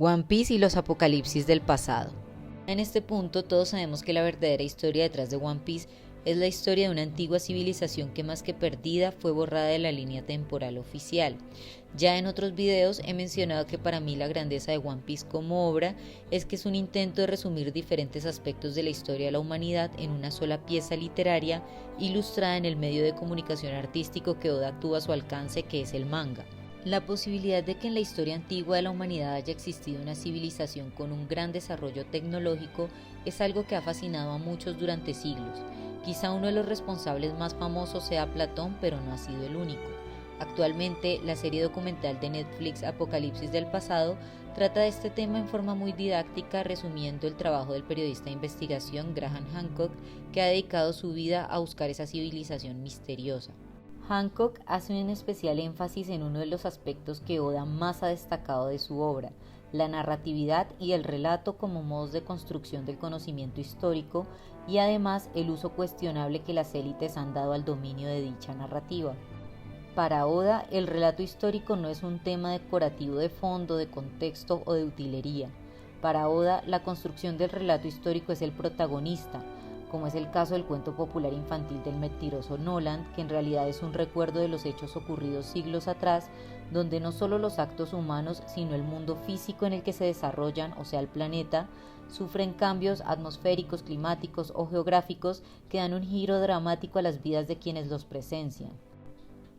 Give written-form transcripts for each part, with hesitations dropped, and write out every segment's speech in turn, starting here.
One Piece y los apocalipsis del pasado. En este punto todos sabemos que la verdadera historia detrás de One Piece es la historia de una antigua civilización que más que perdida fue borrada de la línea temporal oficial. Ya en otros videos he mencionado que para mí la grandeza de One Piece como obra es que es un intento de resumir diferentes aspectos de la historia de la humanidad en una sola pieza literaria ilustrada en el medio de comunicación artístico que Oda tuvo a su alcance, que es el manga. La posibilidad de que en la historia antigua de la humanidad haya existido una civilización con un gran desarrollo tecnológico es algo que ha fascinado a muchos durante siglos. Quizá uno de los responsables más famosos sea Platón, pero no ha sido el único. Actualmente, la serie documental de Netflix Apocalipsis del pasado trata de este tema en forma muy didáctica, resumiendo el trabajo del periodista de investigación Graham Hancock, que ha dedicado su vida a buscar esa civilización misteriosa. Hancock hace un especial énfasis en uno de los aspectos que Oda más ha destacado de su obra, la narratividad y el relato como modos de construcción del conocimiento histórico y además el uso cuestionable que las élites han dado al dominio de dicha narrativa. Para Oda, el relato histórico no es un tema decorativo de fondo, de contexto o de utilería. Para Oda, la construcción del relato histórico es el protagonista, como es el caso del cuento popular infantil del mentiroso Noland, que en realidad es un recuerdo de los hechos ocurridos siglos atrás, donde no solo los actos humanos, sino el mundo físico en el que se desarrollan, o sea el planeta, sufren cambios atmosféricos, climáticos o geográficos que dan un giro dramático a las vidas de quienes los presencian.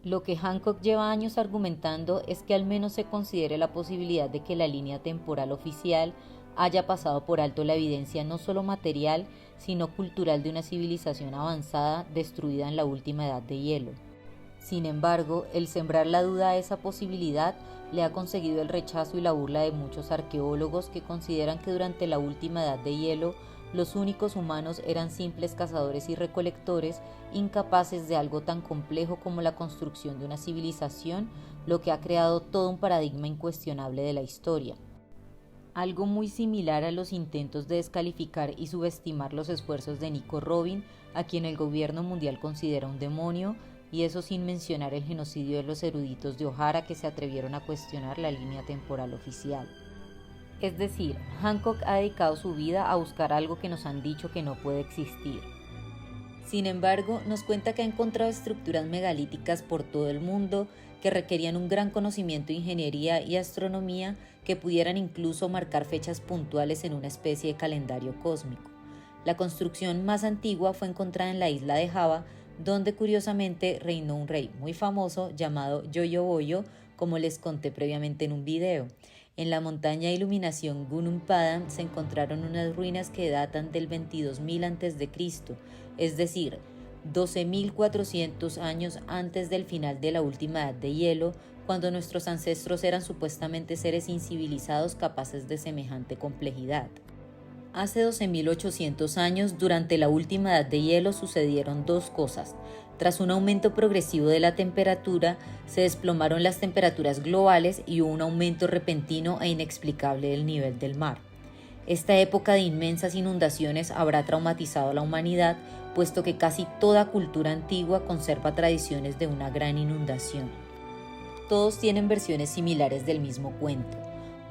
Lo que Hancock lleva años argumentando es que al menos se considere la posibilidad de que la línea temporal oficial haya pasado por alto la evidencia no solo material, sino cultural de una civilización avanzada destruida en la última edad de hielo. Sin embargo, el sembrar la duda a esa posibilidad le ha conseguido el rechazo y la burla de muchos arqueólogos que consideran que durante la última edad de hielo los únicos humanos eran simples cazadores y recolectores, incapaces de algo tan complejo como la construcción de una civilización, lo que ha creado todo un paradigma incuestionable de la historia. Algo muy similar a los intentos de descalificar y subestimar los esfuerzos de Nico Robin, a quien el gobierno mundial considera un demonio, y eso sin mencionar el genocidio de los eruditos de Ohara que se atrevieron a cuestionar la línea temporal oficial. Es decir, Hancock ha dedicado su vida a buscar algo que nos han dicho que no puede existir. Sin embargo, nos cuenta que ha encontrado estructuras megalíticas por todo el mundo que requerían un gran conocimiento de ingeniería y astronomía que pudieran incluso marcar fechas puntuales en una especie de calendario cósmico. La construcción más antigua fue encontrada en la isla de Java, donde curiosamente reinó un rey muy famoso llamado Yoyo-Boyo, como les conté previamente en un video. En la montaña de iluminación Gunung Padang se encontraron unas ruinas que datan del 22.000 a.C., es decir, 12.400 años antes del final de la última edad de hielo, cuando nuestros ancestros eran supuestamente seres incivilizados capaces de semejante complejidad. Hace 12.800 años, durante la última edad de hielo, sucedieron dos cosas. Tras un aumento progresivo de la temperatura, se desplomaron las temperaturas globales y hubo un aumento repentino e inexplicable del nivel del mar. Esta época de inmensas inundaciones habrá traumatizado a la humanidad, puesto que casi toda cultura antigua conserva tradiciones de una gran inundación. Todos tienen versiones similares del mismo cuento.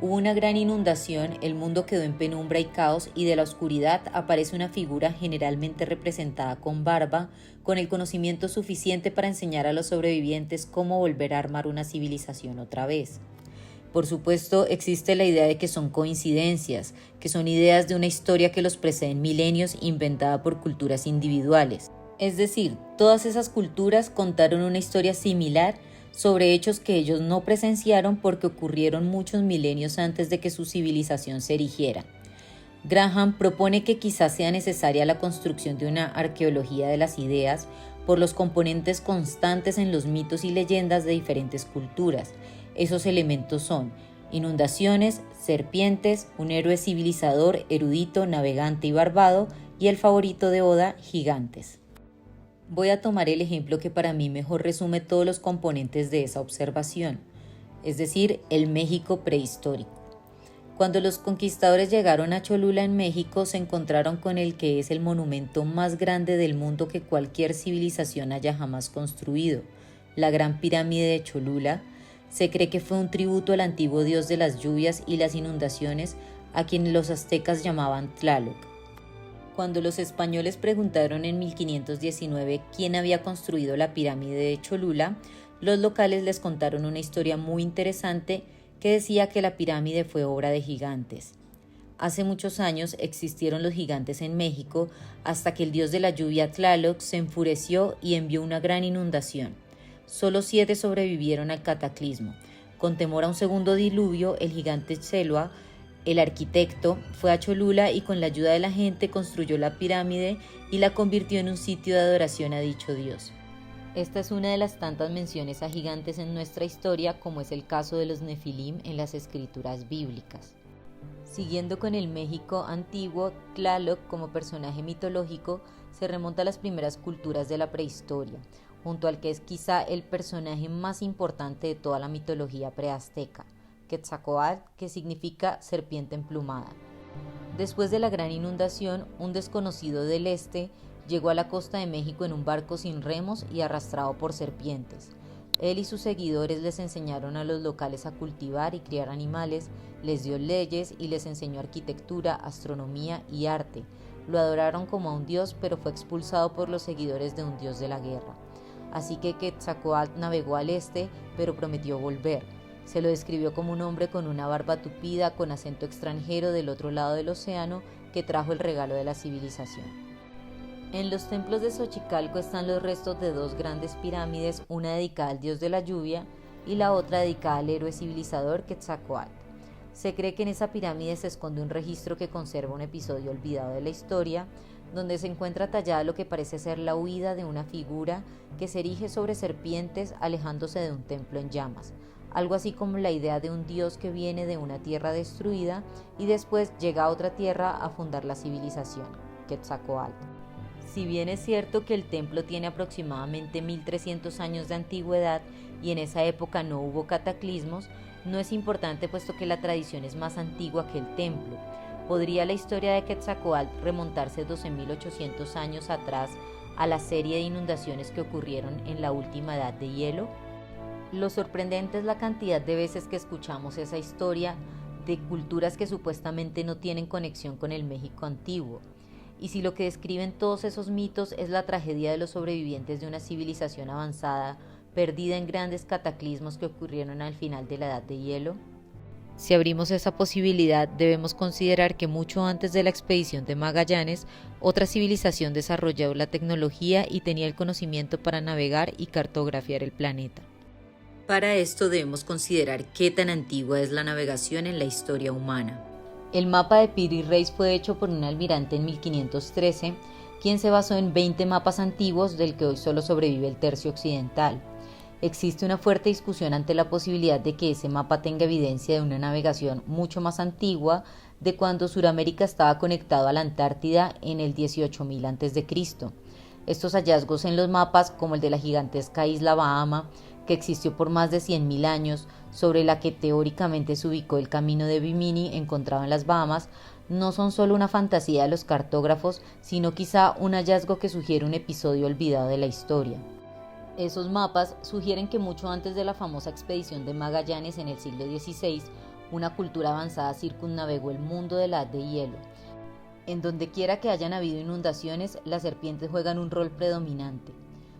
Hubo una gran inundación, el mundo quedó en penumbra y caos y de la oscuridad aparece una figura generalmente representada con barba, con el conocimiento suficiente para enseñar a los sobrevivientes cómo volver a armar una civilización otra vez. Por supuesto, existe la idea de que son coincidencias, que son ideas de una historia que los preceden milenios inventada por culturas individuales. Es decir, todas esas culturas contaron una historia similar sobre hechos que ellos no presenciaron porque ocurrieron muchos milenios antes de que su civilización se erigiera. Graham propone que quizás sea necesaria la construcción de una arqueología de las ideas por los componentes constantes en los mitos y leyendas de diferentes culturas. Esos elementos son inundaciones, serpientes, un héroe civilizador, erudito, navegante y barbado, y el favorito de Oda, gigantes. Voy a tomar el ejemplo que para mí mejor resume todos los componentes de esa observación, es decir, el México prehistórico. Cuando los conquistadores llegaron a Cholula en México, se encontraron con el que es el monumento más grande del mundo que cualquier civilización haya jamás construido, la Gran Pirámide de Cholula, Se cree que fue un tributo al antiguo dios de las lluvias y las inundaciones, a quien los aztecas llamaban Tlaloc. Cuando los españoles preguntaron en 1519 quién había construido la pirámide de Cholula, los locales les contaron una historia muy interesante que decía que la pirámide fue obra de gigantes. Hace muchos años existieron los gigantes en México hasta que el dios de la lluvia Tlaloc se enfureció y envió una gran inundación. Solo 7 sobrevivieron al cataclismo. Con temor a un segundo diluvio, el gigante Xelua, el arquitecto, fue a Cholula y con la ayuda de la gente construyó la pirámide y la convirtió en un sitio de adoración a dicho dios. Esta es una de las tantas menciones a gigantes en nuestra historia, como es el caso de los Nefilim en las escrituras bíblicas. Siguiendo con el México antiguo, Tlaloc como personaje mitológico se remonta a las primeras culturas de la prehistoria, junto al que es quizá el personaje más importante de toda la mitología preazteca, Quetzalcóatl, que significa serpiente emplumada. Después de la gran inundación, un desconocido del este llegó a la costa de México en un barco sin remos y arrastrado por serpientes. Él y sus seguidores les enseñaron a los locales a cultivar y criar animales, les dio leyes y les enseñó arquitectura, astronomía y arte. Lo adoraron como a un dios, pero fue expulsado por los seguidores de un dios de la guerra. Así que Quetzalcóatl navegó al este, pero prometió volver. Se lo describió como un hombre con una barba tupida, con acento extranjero del otro lado del océano, que trajo el regalo de la civilización. En los templos de Xochicalco están los restos de 2 grandes pirámides, una dedicada al dios de la lluvia y la otra dedicada al héroe civilizador Quetzalcóatl. Se cree que en esa pirámide se esconde un registro que conserva un episodio olvidado de la historia, donde se encuentra tallada lo que parece ser la huida de una figura que se erige sobre serpientes alejándose de un templo en llamas, algo así como la idea de un dios que viene de una tierra destruida y después llega a otra tierra a fundar la civilización, Quetzalcóatl. Si bien es cierto que el templo tiene aproximadamente 1300 años de antigüedad y en esa época no hubo cataclismos, no es importante puesto que la tradición es más antigua que el templo. ¿Podría la historia de Quetzalcóatl remontarse 12.800 años atrás a la serie de inundaciones que ocurrieron en la última edad de hielo? Lo sorprendente es la cantidad de veces que escuchamos esa historia de culturas que supuestamente no tienen conexión con el México antiguo. Y si lo que describen todos esos mitos es la tragedia de los sobrevivientes de una civilización avanzada, perdida en grandes cataclismos que ocurrieron al final de la Edad de Hielo. Si abrimos esa posibilidad, debemos considerar que mucho antes de la expedición de Magallanes, otra civilización desarrolló la tecnología y tenía el conocimiento para navegar y cartografiar el planeta. Para esto debemos considerar qué tan antigua es la navegación en la historia humana. El mapa de Piri Reis fue hecho por un almirante en 1513, quien se basó en 20 mapas antiguos del que hoy solo sobrevive el tercio occidental. Existe una fuerte discusión ante la posibilidad de que ese mapa tenga evidencia de una navegación mucho más antigua de cuando Suramérica estaba conectado a la Antártida en el 18.000 a.C. Estos hallazgos en los mapas, como el de la gigantesca isla Bahama, que existió por más de 100.000 años, sobre la que teóricamente se ubicó el camino de Bimini encontrado en las Bahamas, no son solo una fantasía de los cartógrafos, sino quizá un hallazgo que sugiere un episodio olvidado de la historia. Esos mapas sugieren que mucho antes de la famosa expedición de Magallanes en el siglo XVI, una cultura avanzada circunnavegó el mundo de la Edad de Hielo. En donde quiera que hayan habido inundaciones, las serpientes juegan un rol predominante.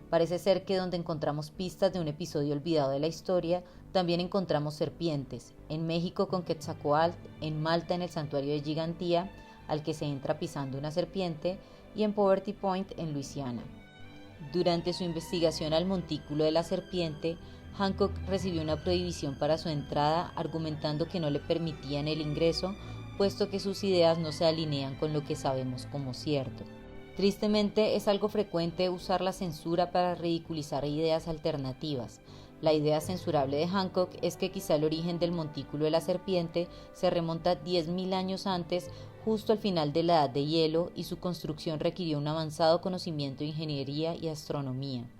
Parece ser que donde encontramos pistas de un episodio olvidado de la historia, también encontramos serpientes, en México con Quetzalcóatl, en Malta en el santuario de Gigantía, al que se entra pisando una serpiente, y en Poverty Point en Luisiana. Durante su investigación al montículo de la serpiente, Hancock recibió una prohibición para su entrada, argumentando que no le permitían el ingreso, puesto que sus ideas no se alinean con lo que sabemos como cierto. Tristemente, es algo frecuente usar la censura para ridiculizar ideas alternativas. La idea censurable de Hancock es que quizá el origen del montículo de la serpiente se remonta 10.000 años antes, justo al final de la Edad de Hielo, y su construcción requirió un avanzado conocimiento de ingeniería y astronomía.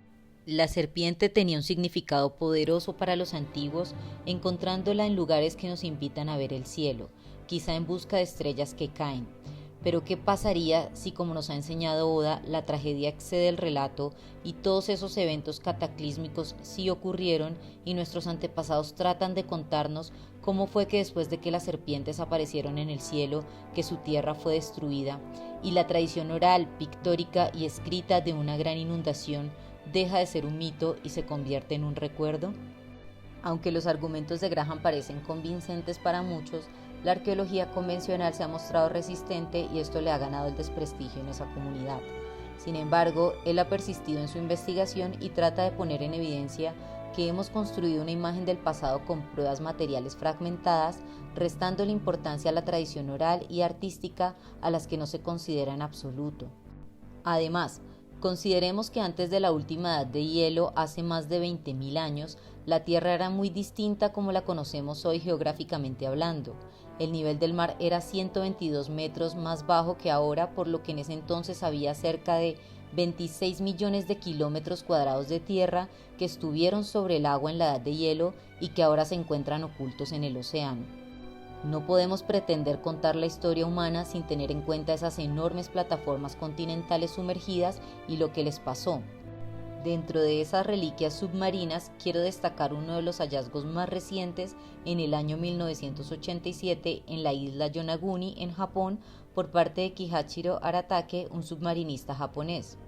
La serpiente tenía un significado poderoso para los antiguos, encontrándola en lugares que nos invitan a ver el cielo, quizá en busca de estrellas que caen. Pero ¿qué pasaría si, como nos ha enseñado Oda, la tragedia excede el relato y todos esos eventos cataclísmicos sí ocurrieron y nuestros antepasados tratan de contarnos cómo fue que después de que las serpientes aparecieron en el cielo, que su tierra fue destruida y la tradición oral, pictórica y escrita de una gran inundación deja de ser un mito y se convierte en un recuerdo? Aunque los argumentos de Graham parecen convincentes para muchos, la arqueología convencional se ha mostrado resistente y esto le ha ganado el desprestigio en esa comunidad. Sin embargo, él ha persistido en su investigación y trata de poner en evidencia que hemos construido una imagen del pasado con pruebas materiales fragmentadas, restándole importancia a la tradición oral y artística a las que no se considera en absoluto. Además, consideremos que antes de la última edad de hielo, hace más de 20.000 años, la Tierra era muy distinta como la conocemos hoy geográficamente hablando. El nivel del mar era 122 metros más bajo que ahora, por lo que en ese entonces había cerca de 26 millones de kilómetros cuadrados de tierra que estuvieron sobre el agua en la edad de hielo y que ahora se encuentran ocultos en el océano. No podemos pretender contar la historia humana sin tener en cuenta esas enormes plataformas continentales sumergidas y lo que les pasó. Dentro de esas reliquias submarinas quiero destacar uno de los hallazgos más recientes en el año 1987 en la isla Yonaguni, en Japón, por parte de Kihachiro Aratake, un submarinista japonés.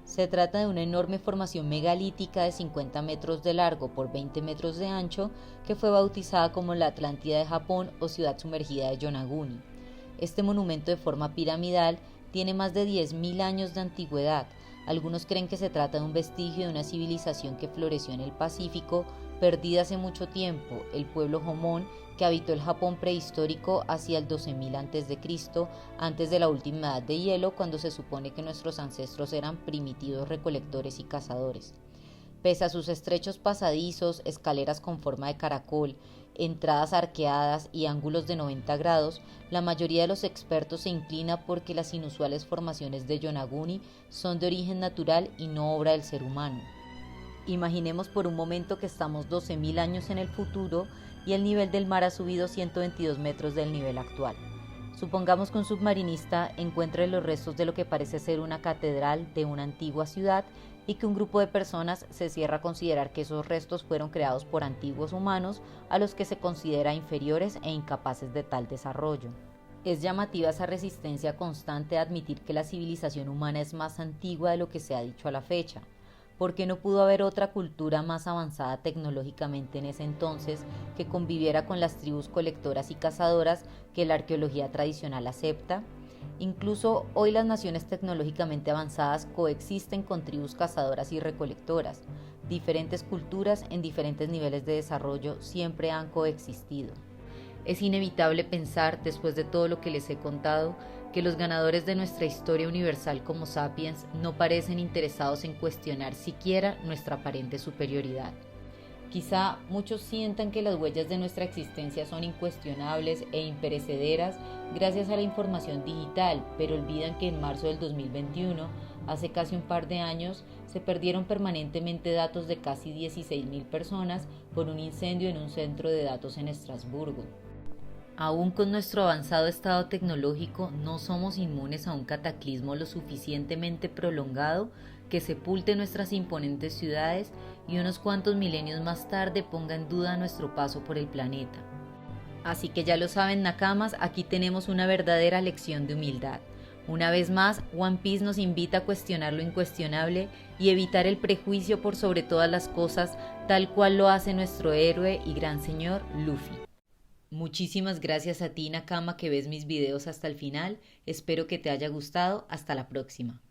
Se trata de una enorme formación megalítica de 50 metros de largo por 20 metros de ancho que fue bautizada como la Atlántida de Japón o ciudad sumergida de Yonaguni. Este monumento de forma piramidal tiene más de 10.000 años de antigüedad. Algunos creen que se trata de un vestigio de una civilización que floreció en el Pacífico, perdida hace mucho tiempo, el pueblo Jomon, que habitó el Japón prehistórico hacia el 12.000 a.C., antes de la última edad de hielo, cuando se supone que nuestros ancestros eran primitivos recolectores y cazadores. Pese a sus estrechos pasadizos, escaleras con forma de caracol, entradas arqueadas y ángulos de 90 grados, la mayoría de los expertos se inclina porque las inusuales formaciones de Yonaguni son de origen natural y no obra del ser humano. Imaginemos por un momento que estamos 12.000 años en el futuro y el nivel del mar ha subido 122 metros del nivel actual. Supongamos que un submarinista encuentre los restos de lo que parece ser una catedral de una antigua ciudad y que un grupo de personas se cierra a considerar que esos restos fueron creados por antiguos humanos a los que se considera inferiores e incapaces de tal desarrollo. Es llamativa esa resistencia constante a admitir que la civilización humana es más antigua de lo que se ha dicho a la fecha. ¿Por qué no pudo haber otra cultura más avanzada tecnológicamente en ese entonces que conviviera con las tribus colectoras y cazadoras que la arqueología tradicional acepta? Incluso hoy las naciones tecnológicamente avanzadas coexisten con tribus cazadoras y recolectoras. Diferentes culturas en diferentes niveles de desarrollo siempre han coexistido. Es inevitable pensar, después de todo lo que les he contado, que los ganadores de nuestra historia universal como sapiens no parecen interesados en cuestionar siquiera nuestra aparente superioridad. Quizá muchos sientan que las huellas de nuestra existencia son incuestionables e imperecederas gracias a la información digital, pero olvidan que en marzo del 2021, hace casi un par de años, se perdieron permanentemente datos de casi 16.000 personas por un incendio en un centro de datos en Estrasburgo. Aún con nuestro avanzado estado tecnológico, no somos inmunes a un cataclismo lo suficientemente prolongado que sepulte nuestras imponentes ciudades y unos cuantos milenios más tarde ponga en duda nuestro paso por el planeta. Así que ya lo saben, nakamas, aquí tenemos una verdadera lección de humildad. Una vez más, One Piece nos invita a cuestionar lo incuestionable y evitar el prejuicio por sobre todas las cosas, tal cual lo hace nuestro héroe y gran señor Luffy. Muchísimas gracias a ti, Nakama, que ves mis videos hasta el final. Espero que te haya gustado. Hasta la próxima.